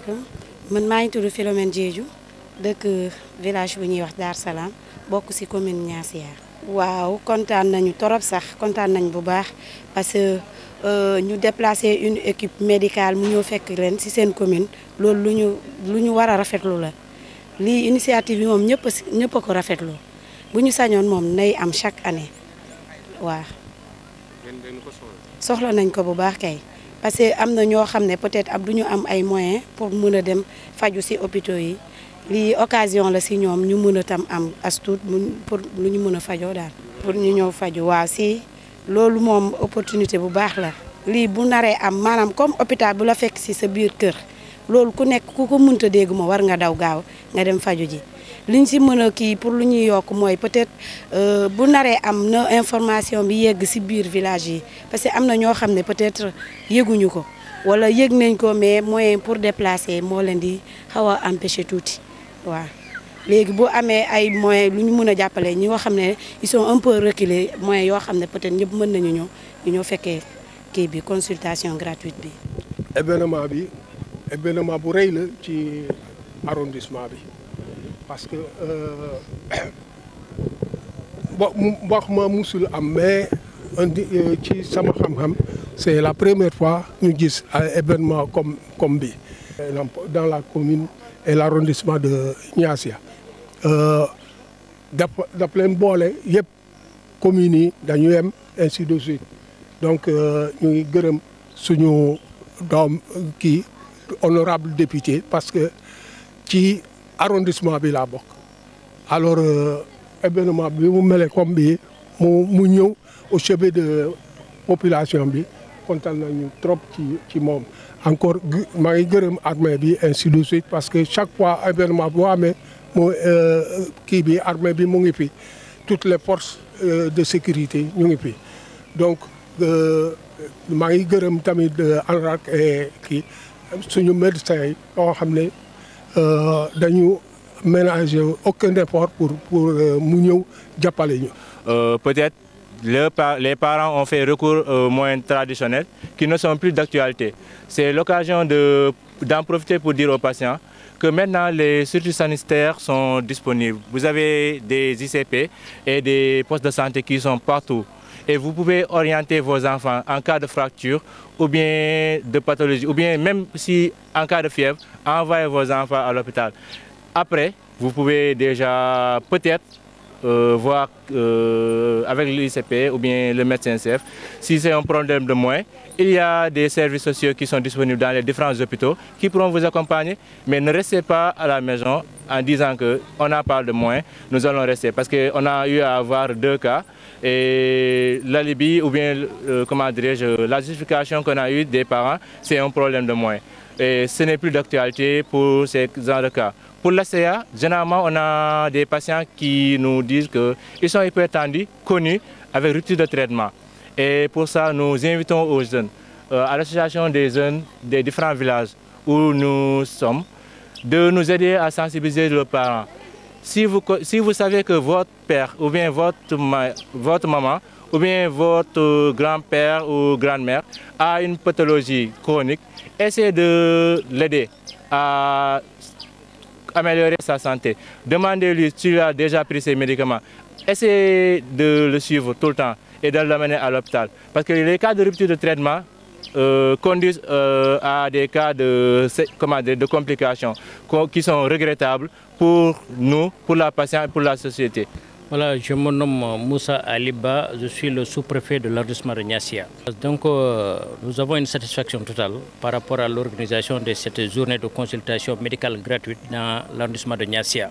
man maa ngi tudd Philomène Diédhiou dëkk village bu ñuy wax Dar Salam bokk ci commune Niassia. waaw kontaan nañu torop sax kontaan nañ bu baax parce que ñu déplacer une équipe médicale mu ñëw fekk leen ci seen commune loolu lu ñu war a rafetlu la lii initiative bi moom ñëpp a ko rafetlu bu ñu sañoon moom nay am chaque année waaw. soxla nañ ko bu baax kay. parce que am na ñoo xam ne peut-être du ñu am ay moyens pour mën a dem faju ci hôpitaux yi lii occasion la ci ñoom ñu mën a tam am as tuut pour lu ñu mën a fajoo daal. pour ñu ñëw faju waaw ci loolu moom opportunité bu baax la lii bu naree am maanaam comme hôpital bu la fekk ci sa biir kër loolu ku nekk ku ko mënta dégg ma war nga daw gaaw nga dem faju ji. liñ ci mën a kii pour lu ñuy yokk mooy peut-être bu naree am na information bi yegg ci biir village yi parce que am na ñoo xam ne peut-être yëguñu ko walla yëg nañ ko mais moyen pour déplacer moo leen di xaw a empêcher tuuti waaw. léegi bu amee ay moyens lu ñu mën a jàppale ñi nga xam ne ils sont un peu reculés moyens yoo xam ne peut-être ñëpp mën nañu ñëw fekkee kii bi consultation gratuite bi. événement bu rëy la ci arrondissement bi. parce que wax ma musul am mais ci sama xam-xam c'est la première fois ñu gis ay événement comme bi dans la commune et l'arrondissement de Niassia daf leen boole yëpp communes yi dañu yem ainsi de suite donc ñu ngi gërëm suñu doom kii honorable député parce que ci arrondissement bi laa bokk alors événement bi mu mel comme bi mu ñëw au chevet de population bi kontaan nañu trop ci moom encore maa ngi gërëm armée bi ainsi de suite parce que chaque fois événement boo amee mu kii bi armée bi mu ngi fi toutes les forces de sécurité ñu ngi fi donc maa ngi gërëm tamit ANRAC et kii suñu médecins yi yoo xam ne dañu ménager aucun effort pour mu ñëw jàppale ñu. Peut-être les parents ont fait recours aux moyens traditionnels qui ne sont plus d'actualité. C'est l'occasion d'en profiter pour dire aux patients que maintenant les structures sanitaires sont disponibles. Vous avez des ICP et des postes de santé qui sont partout. Et vous pouvez orienter vos enfants en cas de fracture ou bien de pathologie, ou bien même si en cas de fièvre, envoyez vos enfants à l'hôpital. Après, vous pouvez déjà peut-être voir avec l'ICP ou bien le médecin chef si c'est un problème de moyens. Il y a des services sociaux qui sont disponibles dans les différents hôpitaux qui pourront vous accompagner, mais ne restez pas à la maison en disant qu'on n'a pas de moyens. Nous allons rester parce qu'on a eu à avoir 2 cas et l'alibi ou bien comment dirais-je, la justification qu'on a eue des parents, c'est un problème de moyens. Et ce n'est plus d'actualité pour ces genres de cas. Pour l'ACA, généralement, on a des patients qui nous disent qu'ils sont hypertendus, connus, avec rupture de traitement. Et pour ça, nous invitons aux jeunes, à l'association des jeunes des différents villages où nous sommes, de nous aider à sensibiliser leurs parents. Si vous savez que votre père ou bien votre maman ou bien votre grand-père ou grand-mère a une pathologie chronique, essayez de l'aider à améliorer sa santé. Demandez-lui s'il a déjà pris ses médicaments. Essayez de le suivre tout le temps et de l'amener à l'hôpital. Parce que les cas de rupture de traitement conduisent à des cas de complications qui sont regrettables pour nous, pour la patiente et pour la société. Voilà, je me nomme Moussa Aliba, je suis le sous-préfet de l'arrondissement de Niassia. Donc nous avons une satisfaction totale par rapport à l'organisation de cette journée de consultation médicale gratuite dans l'arrondissement de Niassia.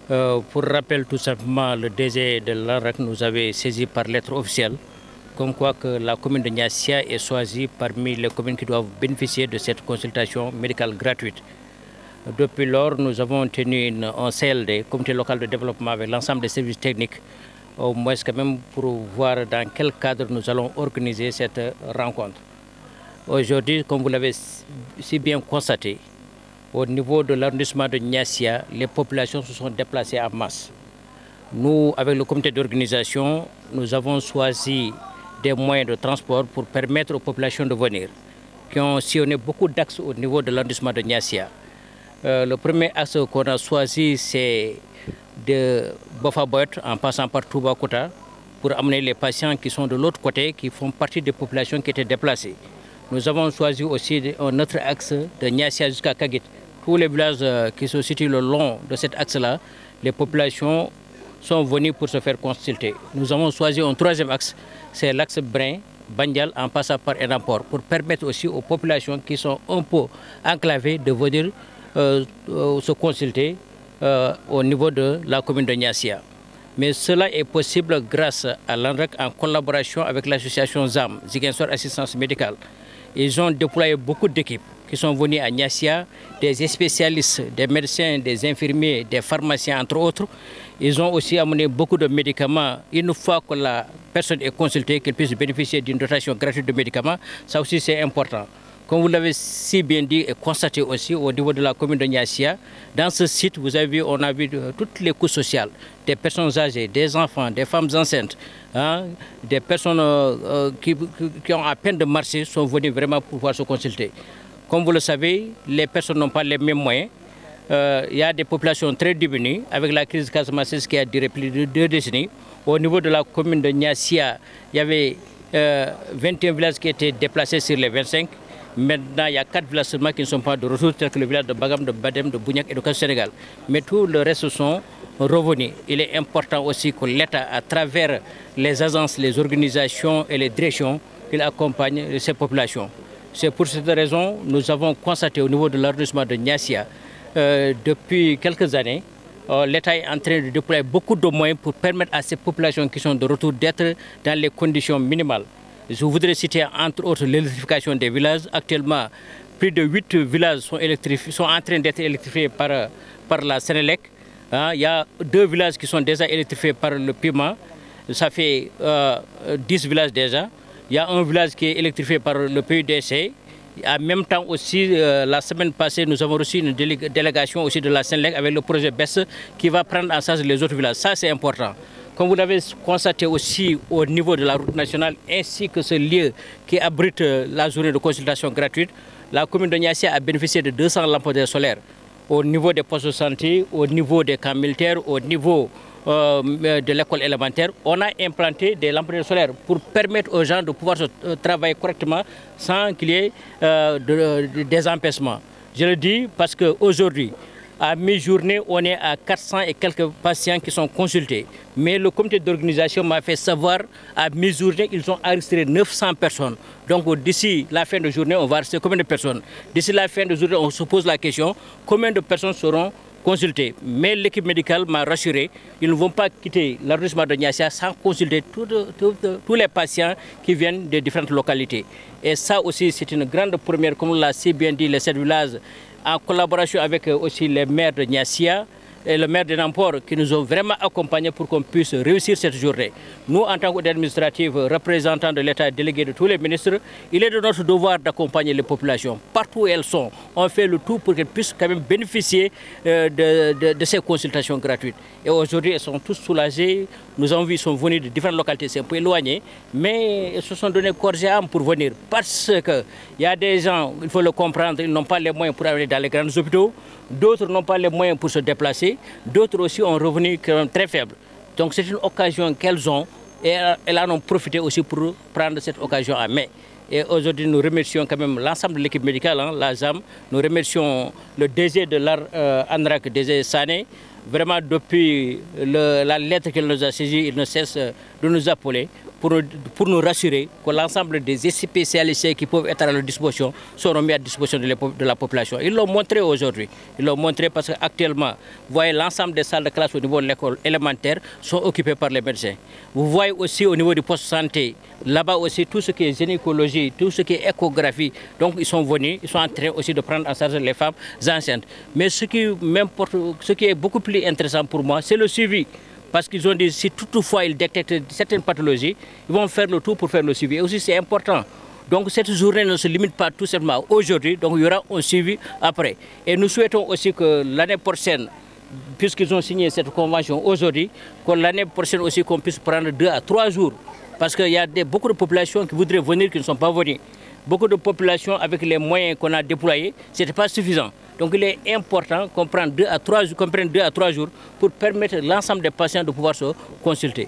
Pour rappel, tout simplement, le DG de l'ANRAC nous avait saisi par lettre officielle comme quoi que la commune de Niassia est choisie parmi les communes qui doivent bénéficier de cette consultation médicale gratuite. Depuis lors, nous avons tenu un CLD, comité local de développement, avec l'ensemble des services techniques, au moins quand même pour voir dans quel cadre nous allons organiser cette rencontre. Aujourd'hui, comme vous l'avez si bien constaté, au niveau de l'arrondissement de Niassia, les populations se sont déplacées en masse. Nous, avec le comité d'organisation, nous avons choisi des moyens de transport pour permettre aux populations de venir. qui ont sillonné beaucoup d'axes au niveau de l'arrondissement de Niassia. Le premier axe qu'on a choisi, c'est de Bofaboet en passant par Toubacouta pour amener les patients qui sont de l'autre côté, qui font partie des populations qui étaient déplacées. Nous avons choisi aussi un autre axe de Niassia jusqu'à Kagit. Tous les villages qui se situent le long de cet axe-là, les populations sont venues pour se faire consulter. Nous avons choisi un troisième axe, c'est l'axe Brin, Bandial en passant par Enampor, pour permettre aussi aux populations qui sont un peu enclavées de venir se consulter au niveau de la commune de Niassia. Mais cela est possible grâce à l'ANRAC en collaboration avec l'association ZAM, Ziguinchor Assistance Médicale. Ils ont déployé beaucoup d'équipes qui sont venues à Niassia, des spécialistes, des médecins, des infirmiers, des pharmaciens entre autres. Ils ont aussi amené beaucoup de médicaments. Une fois que la personne est consultée, qu'elle puisse bénéficier d'une dotation gratuite de médicaments, ça aussi c'est important. Comme vous l'avez si bien dit et constaté aussi au niveau de la commune de Niassia, dans ce site, vous avez vu, on a vu toutes les couches sociales, des personnes âgées, des enfants, des femmes enceintes, hein, des personnes qui ont à peine de marcher sont venues vraiment pour pouvoir se consulter. Comme vous le savez, les personnes n'ont pas les mêmes moyens. Il y a des populations très diminuées avec la crise casamançaise qui a duré plus de 2 décennies. Au niveau de la commune de Niassia, il y avait 21 villages qui étaient déplacés sur les 25. Maintenant, il y a 4 villages seulement qui ne sont pas de retour, tels que le village de Bagam, de Badem, de Bougnac et de Sénégal. Mais tout le reste sont revenus. Il est important aussi que l'État, à travers les agences, les organisations et les directions, il accompagne ces populations. C'est pour cette raison que nous avons constaté au niveau de l'arrondissement de Niassia, depuis quelques années, l'État est en train de déployer beaucoup de moyens pour permettre à ces populations qui sont de retour d'être dans les conditions minimales. Je voudrais citer entre autres l'électrification des villages. Actuellement, plus de 8 villages sont en train d'être électrifiés par la Sénélec. Il y a 2 villages qui sont déjà électrifiés par le Pima. Ça fait 10 villages déjà. Il y a un village qui est électrifié par le PUDC. En même temps aussi, la semaine passée, nous avons reçu une délégation aussi de la Sénélec avec le projet BES qui va prendre en charge les autres villages. Ça, c'est important. Comme vous l'avez constaté aussi au niveau de la route nationale, ainsi que ce lieu qui abrite la journée de consultation gratuite, la commune de Niassia a bénéficié de 200 lampadaires solaires au niveau des postes de santé, au niveau des camps militaires, au niveau de l'école élémentaire. On a implanté des lampadaires solaires pour permettre aux gens de pouvoir travailler correctement sans qu'il y ait des empêchements. Je le dis parce qu'aujourd'hui, à mi-journée, on est à 400 et quelques patients qui sont consultés. Mais le comité d'organisation m'a fait savoir, à mi-journée, ils ont enregistré 900 personnes. Donc d'ici la fin de journée, on va rester combien de personnes? D'ici la fin de journée, on se pose la question, combien de personnes seront consultées? Mais l'équipe médicale m'a rassuré, ils ne vont pas quitter l'arrondissement de Niassia sans consulter tous les patients qui viennent des différentes localités. Et ça aussi, c'est une grande première, comme l'a si bien dit les 7 villages, en collaboration avec aussi les maires de Niassia et le maire de Nampor qui nous ont vraiment accompagnés pour qu'on puisse réussir cette journée. Nous, en tant qu'administratifs, représentants de l'État, délégués de tous les ministres, il est de notre devoir d'accompagner les populations. Partout où elles sont, on fait le tout pour qu'elles puissent quand même bénéficier de ces consultations gratuites. Et aujourd'hui, elles sont tous soulagées. Nous avons vu qu'ils sont venus de différentes localités, c'est un peu éloigné, mais ils se sont donné corps et âme pour venir. Parce qu'il y a des gens, il faut le comprendre, ils n'ont pas les moyens pour aller dans les grands hôpitaux. D'autres n'ont pas les moyens pour se déplacer. D'autres aussi ont revenu très faibles. Donc c'est une occasion qu'elles ont et elles en ont profité aussi pour prendre cette occasion en main. Et aujourd'hui, nous remercions quand même l'ensemble de l'équipe médicale, la ZAM. Nous remercions le DG de l'ANRAC, DG Sané. Vraiment, depuis la lettre qu'il nous a saisie, il ne cesse de nous appeler pour nous rassurer que l'ensemble des spécialistes qui peuvent être à leur disposition seront mis à disposition de la population. Ils l'ont montré aujourd'hui. Ils l'ont montré parce qu'actuellement, vous voyez, l'ensemble des salles de classe au niveau de l'école élémentaire sont occupées par les médecins. Vous voyez aussi au niveau du poste de santé, là-bas aussi, tout ce qui est gynécologie, tout ce qui est échographie. Donc, ils sont venus, ils sont en train aussi de prendre en charge les femmes enceintes. Mais ce qui est beaucoup plus intéressant pour moi, c'est le suivi. Parce qu'ils ont dit, si toutefois ils détectent certaines pathologies, ils vont faire le tout pour faire le suivi. Et aussi, c'est important. Donc, cette journée ne se limite pas tout simplement aujourd'hui. Donc, il y aura un suivi après. Et nous souhaitons aussi que l'année prochaine, puisqu'ils ont signé cette convention aujourd'hui, que l'année prochaine aussi qu'on puisse prendre 2 à 3 jours. Parce qu'il y a beaucoup de populations qui voudraient venir, qui ne sont pas venues. beaucoup de populations avec les moyens qu'on a déployés, ce n'était pas suffisant. Donc il est important qu'on prenne 2 à 3 jours pour permettre à l'ensemble des patients de pouvoir se consulter.